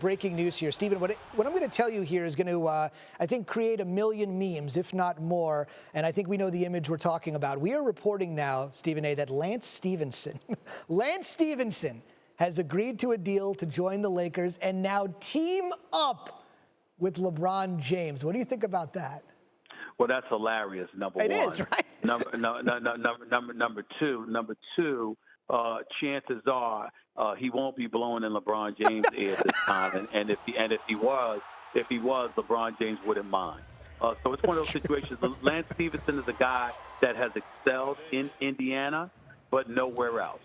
Breaking news here, Stephen. What I'm going to tell you here is going to, I think, create a million memes, if not more. And I think we know the image we're talking about. We are reporting now, Stephen A., that Lance Stephenson, Lance Stephenson has agreed to a deal to join the Lakers and now team up with LeBron James. What do you think about that? Well, that's hilarious. Number one. It is, right? Number two. Chances are he won't be blowing in LeBron James' ear this time, and if he was, LeBron James wouldn't mind. So it's one of those situations. Lance Stephenson is a guy that has excelled in Indiana, but nowhere else.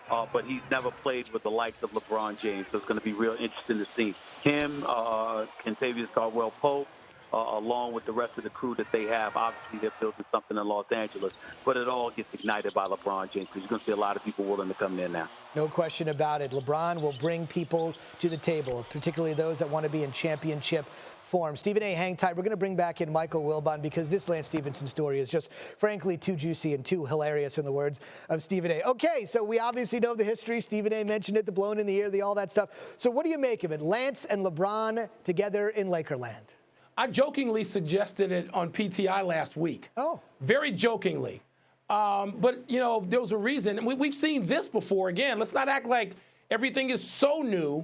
But he's never played with the likes of LeBron James, so it's going to be real interesting to see him, Kentavious Caldwell-Pope, along with the rest of the crew that they have. Obviously, they're building something in Los Angeles, but it all gets ignited by LeBron James because you're going to see a lot of people willing to come there now. No question about it. LeBron will bring people to the table, particularly those that want to be in championship form. Stephen A., hang tight. We're going to bring back in Michael Wilbon because this Lance Stephenson story is just, frankly, too juicy and too hilarious in the words of Stephen A. Okay, so we obviously know the history. Stephen A. mentioned it, the blown in the ear, all that stuff. So what do you make of it? Lance and LeBron together in Lakerland. I jokingly suggested it on PTI last week. Oh. Very jokingly. But, you know, there was a reason. We've seen this before. Again, let's not act like everything is so new.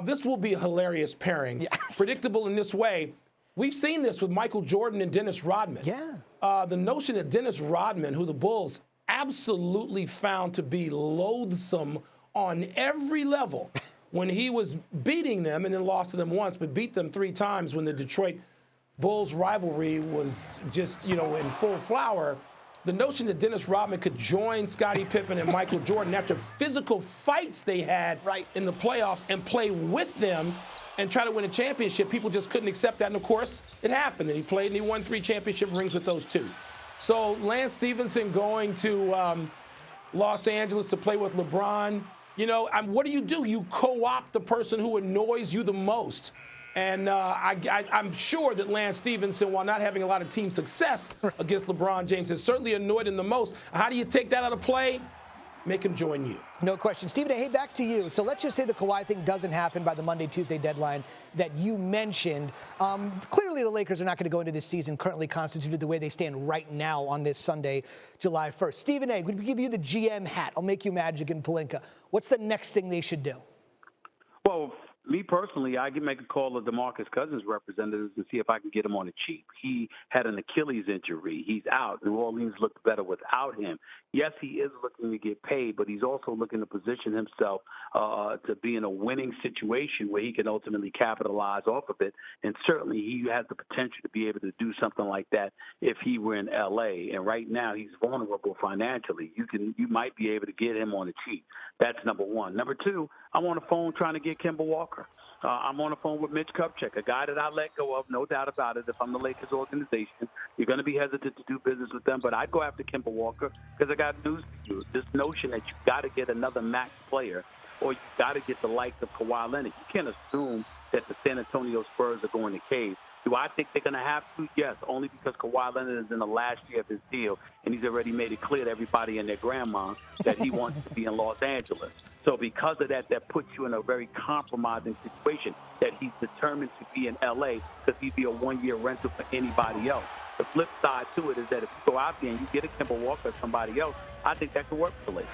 This will be a hilarious pairing. Yes. Predictable in this way. We've seen this with Michael Jordan and Dennis Rodman. Yeah. The notion that Dennis Rodman, who the Bulls absolutely found to be loathsome on every level, when he was beating them and then lost to them once, but beat them 3 times when the Detroit Bulls rivalry was just, you know, in full flower, the notion that Dennis Rodman could join Scottie Pippen and Michael Jordan after physical fights they had in the playoffs and play with them and try to win a championship, people just couldn't accept that. And, of course, it happened. And he played and he won 3 championship rings with those 2. So Lance Stephenson going to Los Angeles to play with LeBron, you know, what do? You co-opt the person who annoys you the most. And I'm sure that Lance Stephenson, while not having a lot of team success against LeBron James, has certainly annoyed him the most. How do you take that out of play? Make him join you. No question. Stephen A., hey, back to you. So let's just say the Kawhi thing doesn't happen by the Monday, Tuesday deadline that you mentioned. Clearly, the Lakers are not going to go into this season currently constituted the way they stand right now on this Sunday, July 1st. Stephen A., we give you the GM hat. I'll make you Magic and Pelinka. What's the next thing they should do? Well, me personally, I can make a call to DeMarcus Cousins' representatives and see if I can get him on the cheap. He had an Achilles injury. He's out. New Orleans looked better without him. Yes, he is looking to get paid, but he's also looking to position himself to be in a winning situation where he can ultimately capitalize off of it. And certainly he has the potential to be able to do something like that if he were in L.A. And right now he's vulnerable financially. You might be able to get him on the cheap. That's number one. Number two, I'm on the phone trying to get Kemba Walker. I'm on the phone with Mitch Kupchak, a guy that I let go of, no doubt about it. If I'm the Lakers organization, you're going to be hesitant to do business with them, but I'd go after Kemba Walker because I got news for you. This notion that you got to get another max player or you got to get the likes of Kawhi Leonard, you can't assume that the San Antonio Spurs are going to cave. Do I think they're going to have to? Yes, only because Kawhi Leonard is in the last year of his deal, and he's already made it clear to everybody and their grandma that he wants to be in Los Angeles. So because of that, that puts you in a very compromising situation that he's determined to be in L.A. because he'd be a one-year rental for anybody else. The flip side to it is that if you go out there and you get a Kemba Walker or somebody else, I think that could work for the Lakers.